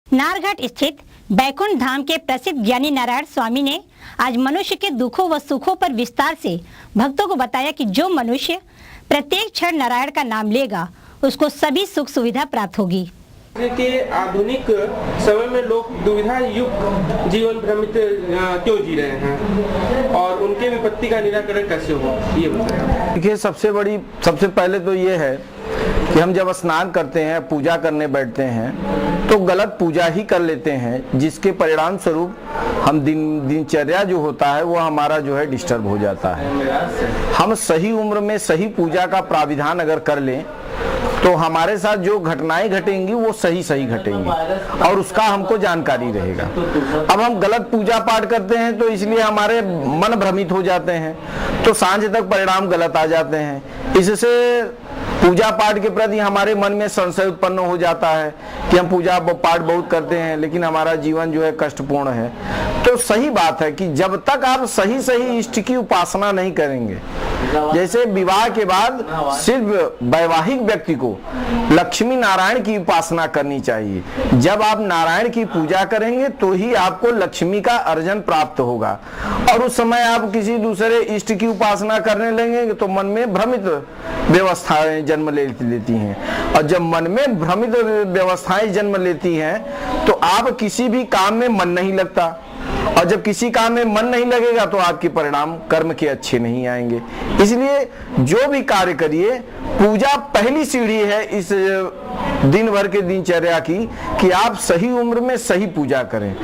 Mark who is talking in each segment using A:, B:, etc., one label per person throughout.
A: नारघाट स्थित बैकुंठ धाम के प्रसिद्ध ज्ञानी नारायण स्वामी ने आज मनुष्य के दुखों व सुखों पर विस्तार से भक्तों को बताया कि जो मनुष्य प्रत्येक क्षण नारायण का नाम लेगा उसको सभी सुख सुविधा प्राप्त होगी।
B: के आधुनिक समय में लोग दुविधा युक्त जीवन भ्रमित क्यों जी रहे हैं और उनके विपत्ति का निराकरण कैसे हो, ये बताएं।
C: देखिए, सबसे पहले तो ये है कि हम जब स्नान करते हैं, पूजा करने बैठते हैं तो गलत पूजा ही कर लेते हैं, जिसके परिणाम स्वरूप हम दिनचर्या जो होता है वो हमारा जो है डिस्टर्ब हो जाता है। हम सही उम्र में सही पूजा का प्राविधान अगर कर लें तो हमारे साथ जो घटनाएं घटेंगी वो सही घटेंगी और उसका हमको जानकारी रहेगा। अब हम गलत पूजा पाठ करते हैं तो इसलिए हमारे मन भ्रमित हो जाते हैं, तो सांझ तक परिणाम गलत आ जाते हैं। इससे पूजा पाठ के प्रति हमारे मन में संशय उत्पन्न हो जाता है कि हम पूजा पाठ बहुत करते हैं लेकिन हमारा जीवन जो है कष्टपूर्ण है। तो सही बात है कि जब तक आप सही इष्ट की उपासना नहीं करेंगे, जैसे विवाह के बाद सिर्फ वैवाहिक व्यक्ति को लक्ष्मी नारायण की उपासना करनी चाहिए। जब आप नारायण की पूजा करेंगे तो ही आपको लक्ष्मी का अर्जन प्राप्त होगा, और उस समय आप किसी दूसरे इष्ट की उपासना करने लगेंगे तो मन में भ्रमित व्यवस्थाएं जन्म लेती हैं, और जब मन में भ्रमित व्यवस्थाएं जन्म लेती हैं तो आप किसी भी काम में मन नहीं लगता, और जब किसी काम में मन नहीं लगेगा तो आपके परिणाम कर्म के अच्छे नहीं आएंगे। इसलिए जो भी कार्य करिए, पूजा पहली सीढ़ी है इस दिन भर के दिनचर्या की कि आप सही उम्र में सही पूजा करें।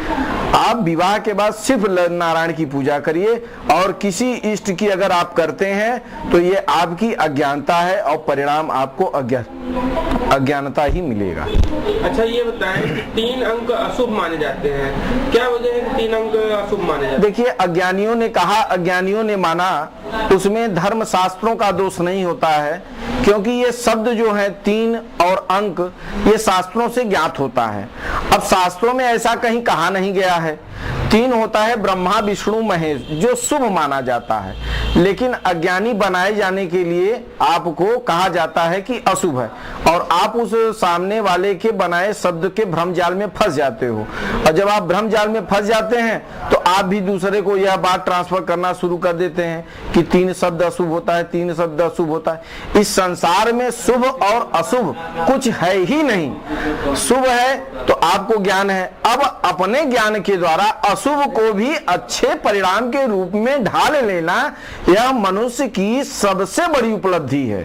C: आप विवाह के बाद सिर्फ नारायण की पूजा करिए, और किसी इष्ट की अगर आप करते हैं तो ये आपकी अज्ञानता है और परिणाम आपको अज्ञानता ही मिलेगा।
B: अच्छा, ये बताएं कि 3 अंक अशुभ माने जाते हैं, क्या वजह है कि 3 अंक अशुभ माने जाते हैं?
C: देखिए, अज्ञानियों ने कहा, अज्ञानियों ने माना, उसमें धर्म शास्त्रों का दोष नहीं होता है, क्योंकि ये शब्द जो है 3 और अंक ये शास्त्रों से ज्ञात होता है। अब शास्त्रों में ऐसा कहीं कहा नहीं गया है। 3 होता है ब्रह्मा विष्णु महेश, जो शुभ माना जाता है, लेकिन अज्ञानी बनाए जाने के लिए आपको कहा जाता है कि अशुभ है, और आप उस सामने वाले के बनाए शब्द के भ्रम जाल में फंस जाते हो। और जब आप भ्रम जाल में फंस जाते हैं तो आप भी दूसरे को यह बात ट्रांसफर करना शुरू कर देते हैं कि 3 शब्द अशुभ होता है, 3 शब्द अशुभ होता है। इस संसार में शुभ और अशुभ कुछ है ही नहीं। शुभ है तो आपको ज्ञान है, अब अपने ज्ञान के द्वारा अशुभ को भी अच्छे परिणाम के रूप में ढाल लेना, यह मनुष्य की सबसे बड़ी उपलब्धि है।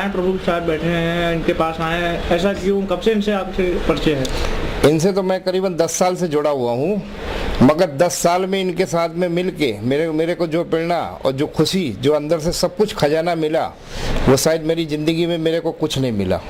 D: प्रभु के साथ बैठे हैं, इनके पास आए हैं, ऐसा क्यों? कब से इनसे आपसे परिचय है?
E: इनसे तो मैं करीबन 10 साल से जुड़ा हुआ हूँ, मगर 10 साल में इनके साथ में मिलके मेरे को जो प्रेरणा और जो खुशी, जो अंदर से सब कुछ खजाना मिला, वो शायद मेरी जिंदगी में मेरे को कुछ नहीं मिला।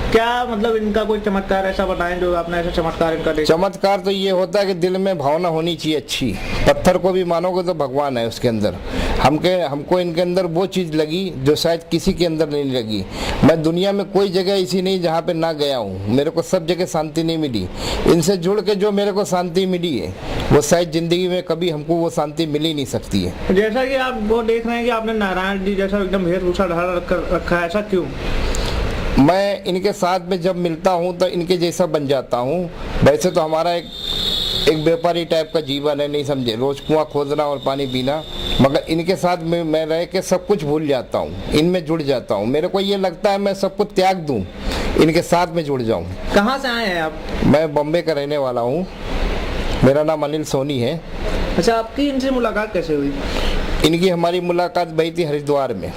D: क्या मतलब इनका कोई चमत्कार ऐसा बताएं जो आपने ऐसा चमत्कार इनका देखा?
E: चमत्कार तो ये होता है कि दिल में भावना होनी चाहिए अच्छी। पत्थर को भी मानोगे तो भगवान है उसके अंदर। हमको इनके अंदर वो चीज़ लगी जो शायद किसी के अंदर नहीं लगी। मैं दुनिया में कोई जगह ऐसी नहीं जहाँ पे ना गया हूँ, मेरे को सब जगह शांति नहीं मिली। इनसे जुड़ के जो मेरे को शांति मिली है वो शायद जिंदगी में कभी हमको वो शांति मिल ही नहीं सकती है।
D: जैसा कि आप वो देख रहे हैं कि आपने नारायण जी जैसा एकदम वेशभूषा धारण रखा है, ऐसा क्यों?
E: मैं इनके साथ में जब मिलता हूँ तो इनके जैसा बन जाता हूँ। वैसे तो हमारा एक व्यापारी टाइप का जीवन है, नहीं समझे, रोज कुआं खोदना और पानी पीना, मगर इनके साथ में मैं रह के सब कुछ भूल जाता हूँ, इनमें जुड़ जाता हूँ। मेरे को ये लगता है मैं सब कुछ त्याग दूँ, इनके साथ में जुड़ जाऊँ।
D: कहाँ से आए हैं आप?
E: मैं बॉम्बे का रहने वाला हूँ, मेरा नाम अनिल सोनी है।
D: अच्छा, आपकी इनसे मुलाकात कैसे हुई?
E: इनकी हमारी मुलाकात भई थी हरिद्वार में।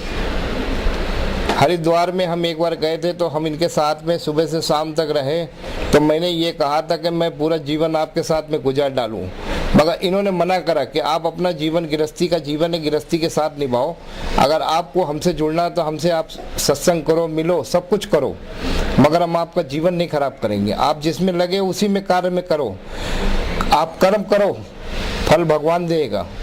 E: हरिद्वार में हम एक बार गए थे तो हम इनके साथ में सुबह से शाम तक रहे, तो मैंने ये कहा था कि मैं पूरा जीवन आपके साथ में गुजार डालूं, मगर इन्होंने मना करा कि आप अपना जीवन गृहस्थी का जीवन है, गृहस्थी के साथ निभाओ। अगर आपको हमसे जुड़ना है तो हमसे आप सत्संग करो, मिलो, सब कुछ करो, मगर हम आपका जीवन नहीं खराब करेंगे। आप जिसमें लगे उसी में कार्य में करो, आप कर्म करो, फल भगवान देगा।